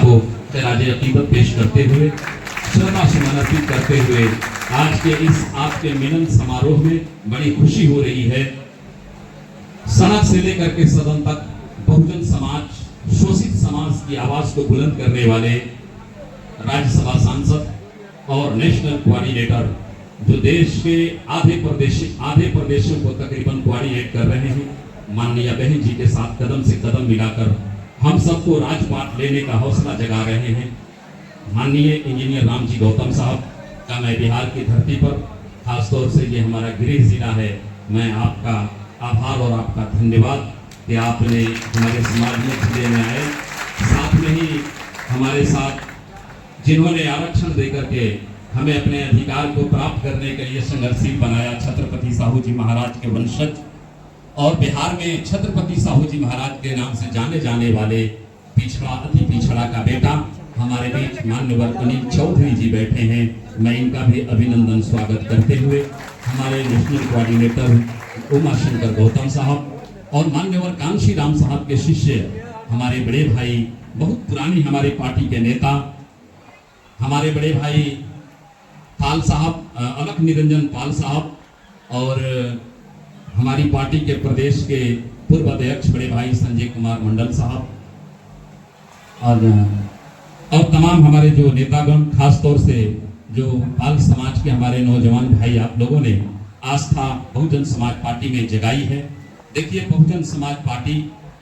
को खिराज अकीदत पेश करते हुए, श्रद्धा सुमन अर्पित करते हुए आज के इस आपके मिलन समारोह में बड़ी खुशी हो रही है। सनक से लेकर के सदन तक बहुजन समाज, शोषित समाज की आवाज को बुलंद करने वाले राज्यसभा सांसद और नेशनल कोऑर्डिनेटर जो देश के आधे प्रदेशों को तकरीबन कोऑर्डिनेट कर रहे हैं, माननीय बहन जी के साथ कदम से कदम मिलाकर हम सबको राजपाट लेने का हौसला जगा रहे हैं। माननीय इंजीनियर रामजी गौतम साहब का मैं बिहार की धरती पर, खासतौर से ये हमारा गृह जिला है, मैं आपका आभार और आपका धन्यवाद कि आपने हमारे समाज में खुले में आए। साथ में ही हमारे साथ जिन्होंने आरक्षण देकर के हमें अपने अधिकार को प्राप्त करने के लिए संघर्षशील बनाया, छत्रपति साहू जी महाराज के वंशज और बिहार में छत्रपति साहू जी महाराज के नाम से जाने जाने वाले पिछड़ा, अति पिछड़ा का बेटा हमारे बीच मान्यवर अनिल चौधरी जी बैठे हैं। मैं इनका भी अभिनंदन स्वागत करते हुए हमारे नेशनल कोऑर्डिनेटर उमा शंकर गौतम साहब और मान्यवर कांशी राम साहब के शिष्य हमारे बड़े भाई, बहुत पुरानी हमारी पार्टी के नेता हमारे बड़े भाई पाल साहब, अलख निरंजन पाल साहब और हमारी पार्टी के प्रदेश के पूर्व अध्यक्ष बड़े भाई संजय कुमार मंडल साहब और तमाम हमारे जो नेतागण, खास तौर से जो पाल समाज के हमारे नौजवान भाई, आप लोगों ने आस्था बहुजन समाज पार्टी में जगाई है। देखिए, बहुजन समाज पार्टी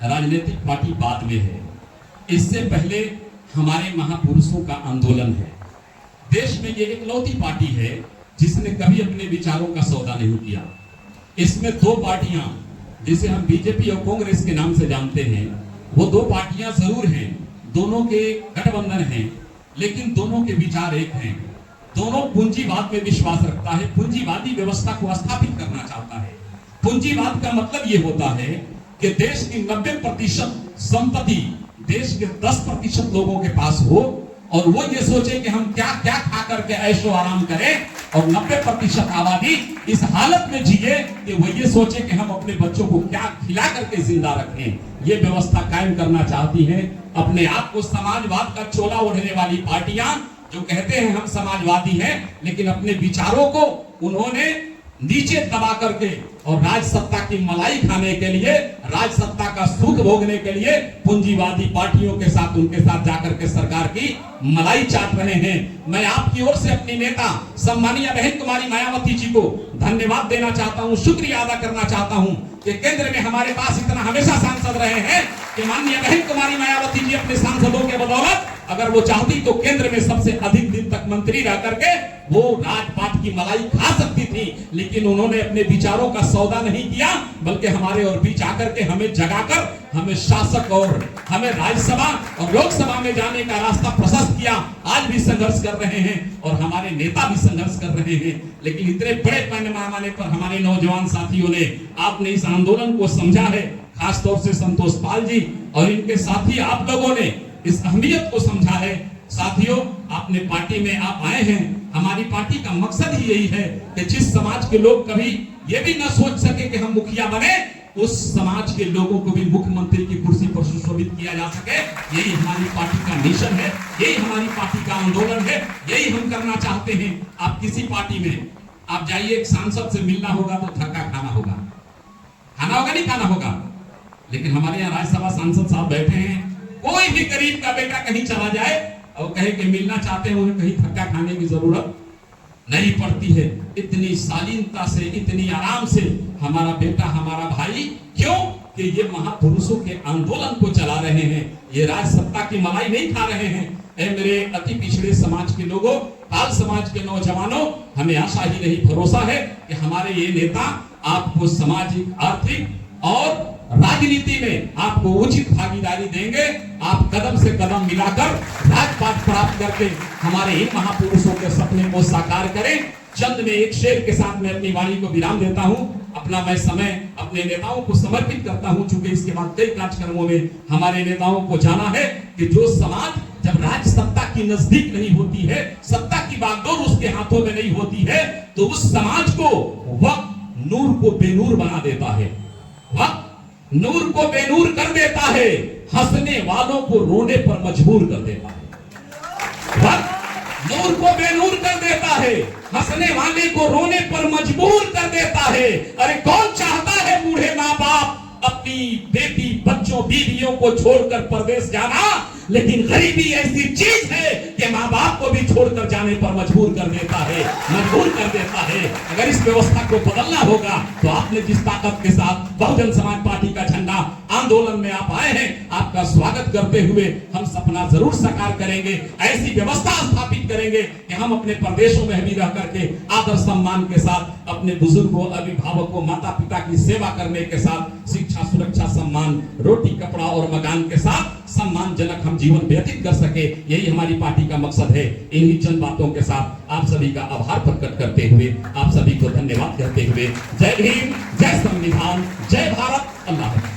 राजनीतिक पार्टी बाद में है, इससे पहले हमारे महापुरुषों का आंदोलन है। देश में ये इकलौती पार्टी है जिसने कभी अपने विचारों का सौदा नहीं किया। इसमें दो पार्टियां, जिसे हम बीजेपी और कांग्रेस के नाम से जानते हैं, वो दो पार्टियां जरूर हैं, दोनों के गठबंधन हैं, लेकिन दोनों के विचार एक हैं। दोनों पूंजीवाद में विश्वास रखता है, पूंजीवादी व्यवस्था को स्थापित करना चाहता है। पूंजीवाद का मतलब ये होता है कि देश की 90% संपत्ति देश के 10% लोगों के पास हो और वो ये सोचे कि हम क्या क्या खा करके ऐशो आराम करें, और 90% आबादी इस हालत में जिए कि वो ये सोचे कि हम अपने बच्चों को क्या खिला करके जिंदा रखें। ये व्यवस्था कायम करना चाहती है। अपने आप को समाजवाद का चोला ओढ़ने वाली पार्टियां जो कहते हैं हम समाजवादी हैं, लेकिन अपने विचारों को उन्होंने नीचे दबा करके और राज सत्ता की मलाई खाने के लिए, राज सत्ता का सुख भोगने के लिए पूंजीवादी पार्टियों के साथ, उनके साथ जाकर के सरकार की मलाई चाट रहे हैं। मैं आपकी ओर से अपनी नेता सम्मानीय बहन कुमारी मायावती जी को धन्यवाद देना चाहता हूं, शुक्रिया अदा करना चाहता हूं कि केंद्र में हमारे पास इतना हमेशा सांसद रहे हैं कि माननीय बहन कुमारी मायावती जी अपने सांसदों के बदौलत अगर वो चाहती तो केंद्र में सबसे अधिक दिन तक मंत्री रह करके वो राजपाट की मलाई खा सकती थी, लेकिन उन्होंने अपने विचारों का सौदा नहीं किया, बल्कि हमारे और बीच आकर के हमें जगाकर हमें शासक और हमें राज्यसभा और लोकसभा में जाने का रास्ता प्रशस्त किया। आज भी संघर्ष कर रहे हैं और हमारे नेता भी संघर्ष कर रहे हैं, लेकिन इतने बड़े पैमाने पर हमारे नौजवान साथियों ने, आपने इस आंदोलन को समझा है, खासतौर से संतोष पाल जी और इनके साथी आप लोगों ने इस अहमियत को समझा है। साथियों, आपने पार्टी में आप आए हैं, हमारी पार्टी का मकसद ही यही है कि जिस समाज के लोग कभी ये भी न सोच सके कि हम मुखिया बने, उस समाज के लोगों को भी मुख्यमंत्री की कुर्सी पर सुशोभित किया जा सके। यही हमारी पार्टी का मिशन है, यही हमारी पार्टी का आंदोलन है, यही हम करना चाहते हैं। आप किसी पार्टी में आप जाइए, एक सांसद से मिलना होगा तो धक्का खाना होगा, नहीं खाना होगा, लेकिन हमारे यहाँ राज्यसभा सांसद साहब बैठे हैं, कोई भी गरीब का बेटा कहीं चला जाए और कहे कि मिलना चाहते हैं, उन्हें कहीं धक्का खाने की जरूरत नहीं पड़ती है। इतनी शालीनता से, इतनी आराम से हमारा बेटा, हमारा भाई, क्यों कि ये महापुरुषों के आंदोलन को चला रहे हैं, ये राज सत्ता की मलाई नहीं खा रहे हैं। ऐ मेरे अति पिछड़े समाज के लोगों, पाल समाज के नौजवानों, हमें आशा ही नहीं भरोसा है कि हमारे ये नेता आपको सामाजिक, आर्थिक और राजनीति में आपको उचित भागीदारी देंगे। आप कदम से कदम मिलाकर राजपाट प्राप्त करके हमारे इन महापुरुषों के सपने को साकार करें। चंद में एक शेर के साथ मैं अपनी वाणी को विराम देता हूं। अपना मैं समय अपने नेताओं को समर्पित करता हूं, चूंकि इसके बाद कई कार्यक्रमों में हमारे नेताओं को जाना है कि जो समाज जब राज सत्ता की नजदीक नहीं होती है, सत्ता की बागडोर उसके हाथों में नहीं होती है, तो उस समाज को वक्त नूर को बेनूर बना देता है, वक्त नूर को बेनूर कर देता है, हंसने वालों को रोने पर मजबूर कर देता है। को बेनूर कर देता है, हंसने वाले को रोने पर मजबूर कर देता है। अरे कौन चाहता है बूढ़े माँ बाप अपनी बेटी बच्चों बीवियों को छोड़कर परदेश जाना, लेकिन गरीबी ऐसी चीज है कि माँ बाप को भी छोड़कर जाने पर मजबूर कर देता है, मजबूर कर देता है। अगर इस व्यवस्था को बदलना होगा तो आपने जिस ताकत के साथ बहुजन समाज पार्टी का झंडा आंदोलन में आप आए हैं, आपका स्वागत करते हुए हम सपना जरूर साकार करेंगे। ऐसी व्यवस्था स्थापित करेंगे कि हम अपने प्रदेशों में भी रह करके आदर सम्मान के साथ अपने बुजुर्गों, अभिभावकों, माता पिता की सेवा करने के साथ शिक्षा, सुरक्षा, सम्मान, रोटी, कपड़ा और मकान के साथ सम्मानजनक हम जीवन व्यतीत कर सके, यही हमारी पार्टी का मकसद है। इन्हीं चंद बातों के साथ आप सभी का आभार प्रकट करते हुए, आप सभी को धन्यवाद कहते हुए, जय भीम, जय संविधान, जय भारत, अल्लाह।